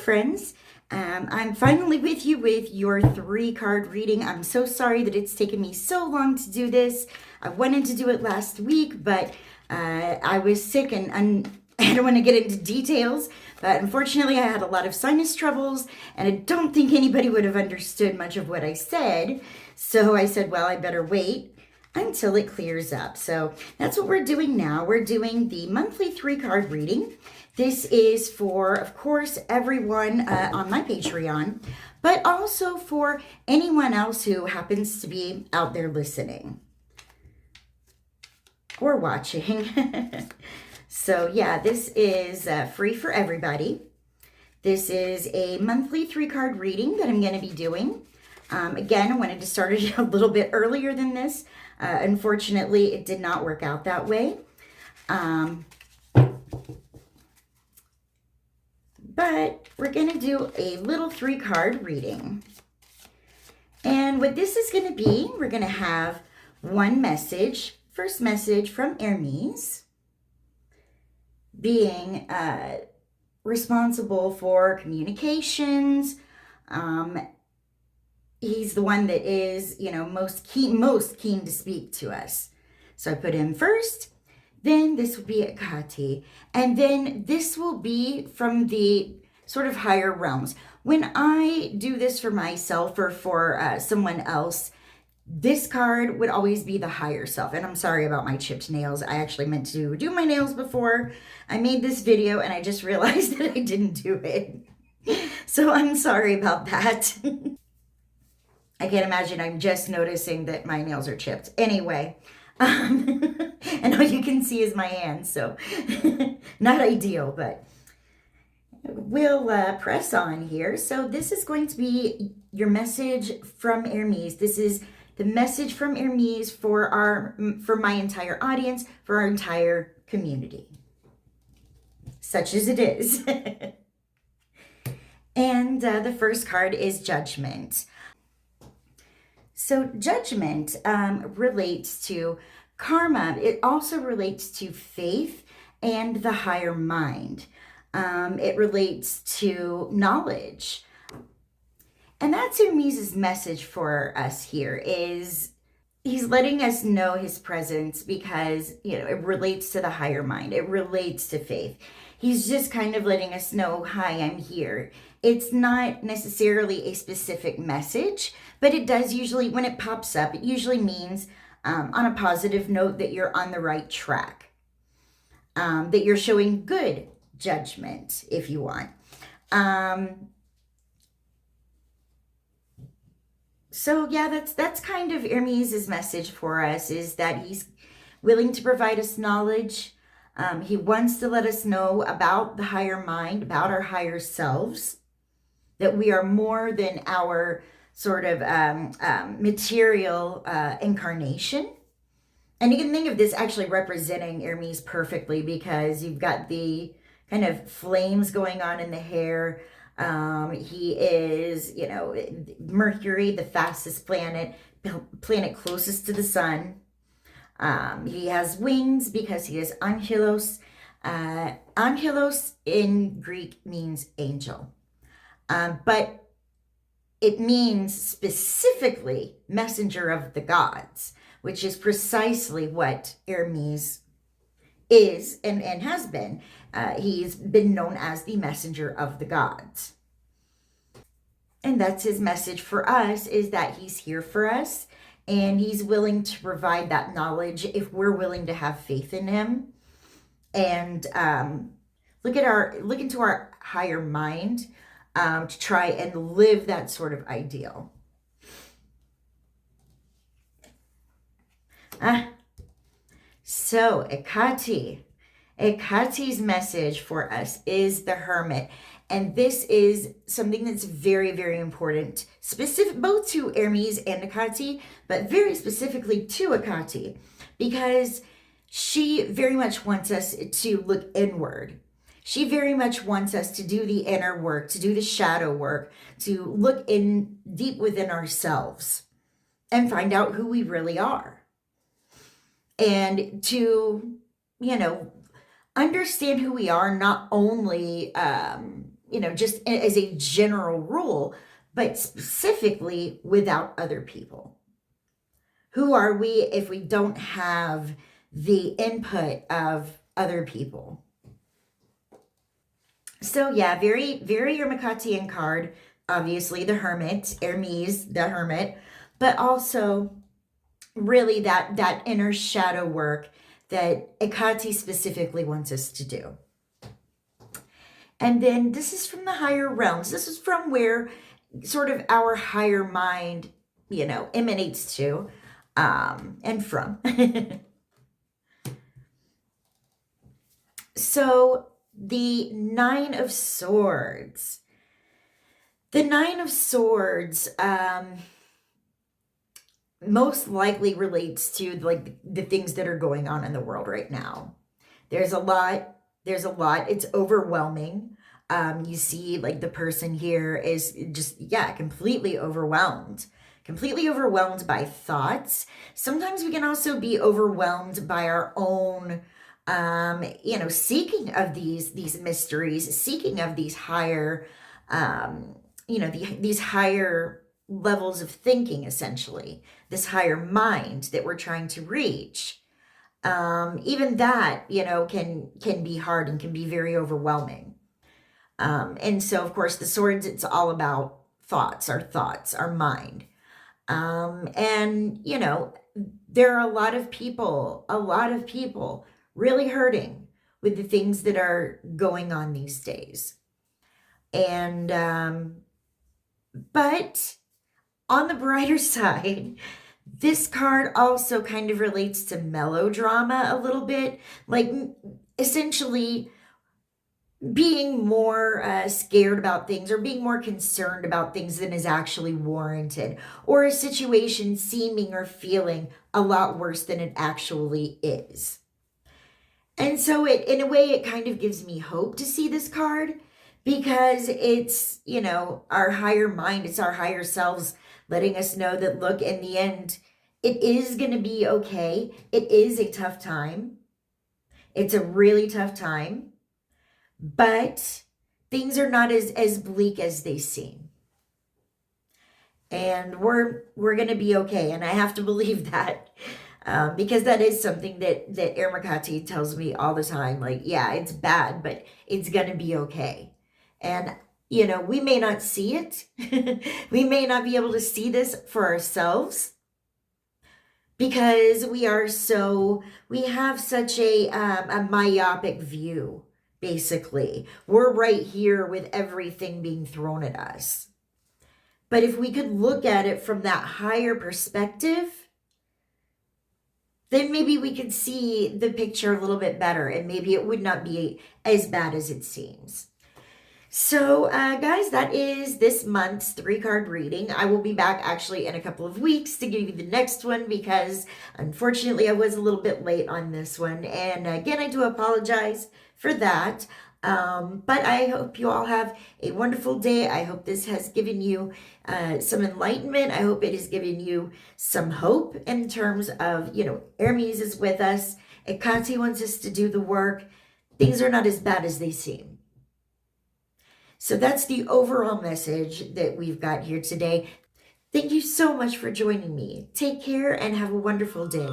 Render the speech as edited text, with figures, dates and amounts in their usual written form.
friends. I'm finally with you with your 3-card reading. I'm so sorry that it's taken me so long to do this. I wanted to do it last week, but I was sick and I don't want to get into details, but unfortunately I had a lot of sinus troubles and I don't think anybody would have understood much of what I said. So I said, well, I better wait until it clears up. So that's what we're doing now. We're doing the monthly 3-card reading. This is for, of course, everyone on my Patreon, but also for anyone else who happens to be out there listening or watching. So yeah, this is free for everybody. This is a monthly 3-card reading that I'm going to be doing. Again, I wanted to start it a little bit earlier than this. Unfortunately, it did not work out that way. But we're going to do a little 3-card reading. And what this is going to be, we're going to have one message, first message from Hermes, being responsible for communications. He's the one that is, most keen to speak to us. So I put him first. Then this will be Hekate, and then this will be from the sort of higher realms. When I do this for myself or for someone else, this card would always be the higher self. And I'm sorry about my chipped nails. I actually meant to do my nails before I made this video, and I just realized that I didn't do it. So I'm sorry about that. I can't imagine I'm just noticing that my nails are chipped. Anyway. And all you can see is my hands, so not ideal, but we'll press on here. So this is going to be your message from Hermes. This is the message from Hermes for my entire audience, for our entire community, such as it is. And the first card is Judgment. So Judgment relates to karma. It also relates to faith and the higher mind. It relates to knowledge. And that's Hermes' message for us here, is he's letting us know his presence because, it relates to the higher mind. It relates to faith. He's just kind of letting us know, hi, I'm here. It's not necessarily a specific message, but it does usually, when it pops up, it usually means on a positive note that you're on the right track, that you're showing good judgment, if you want. So yeah, that's kind of Hermes' message for us, is that he's willing to provide us knowledge. He wants to let us know about the higher mind, about our higher selves, that we are more than our sort of material incarnation. And you can think of this actually representing Hermes perfectly, because you've got the kind of flames going on in the hair. He is, Mercury, the fastest planet closest to the sun. He has wings because he is angelos. Angelos in Greek means angel. But it means specifically messenger of the gods, which is precisely what Hermes is and has been. He's been known as the messenger of the gods. And that's his message for us, is that he's here for us and he's willing to provide that knowledge if we're willing to have faith in him and look into our higher mind to try and live that sort of ideal. So Hekate's message for us is the Hermit. And this is something that's very, very important, specific both to Hermes and Hekate, but very specifically to Hekate, because she very much wants us to look inward. She very much wants us to do the inner work, to do the shadow work, to look in deep within ourselves and find out who we really are. And to, understand who we are, not only, just as a general rule, but specifically without other people. Who are we if we don't have the input of other people? So yeah, very, very Hermekatean card. Obviously the Hermit, Hermes, the Hermit, but also really that inner shadow work that Hekate specifically wants us to do. And then this is from the higher realms. This is from where sort of our higher mind, emanates to, and from. So the Nine of Swords. The Nine of Swords most likely relates to like the things that are going on in the world right now. There's a lot. It's overwhelming. You see like the person here is just, completely overwhelmed by thoughts. Sometimes we can also be overwhelmed by our own seeking of these mysteries, seeking of these higher these higher levels of thinking, essentially, this higher mind that we're trying to reach. Even that, can be hard and can be very overwhelming. And so, of course, the swords, it's all about thoughts, our mind. And, there are a lot of people really hurting with the things that are going on these days. And, but on the brighter side, this card also kind of relates to melodrama a little bit, like essentially being more scared about things or being more concerned about things than is actually warranted, or a situation seeming or feeling a lot worse than it actually is. And so in a way, it kind of gives me hope to see this card, because it's, our higher mind, it's our higher selves letting us know that, look, in the end, it is going to be okay. It is a tough time. It's a really tough time, but things are not as bleak as they seem. And we're going to be okay. And I have to believe that, because that is something that Hermekate tells me all the time. Like, yeah, it's bad, but it's going to be okay. And, we may not see it. We may not be able to see this for ourselves, because we have such a myopic view, basically. We're right here with everything being thrown at us. But if we could look at it from that higher perspective, then maybe we could see the picture a little bit better, and maybe it would not be as bad as it seems. So, guys, that is this month's 3-card reading. I will be back actually in a couple of weeks to give you the next one, because unfortunately I was a little bit late on this one. And again, I do apologize for that. But I hope you all have a wonderful day. I hope this has given you some enlightenment. I hope it has given you some hope in terms of, Hermes is with us. Hekate wants us to do the work. Things are not as bad as they seem. So that's the overall message that we've got here today. Thank you so much for joining me. Take care and have a wonderful day.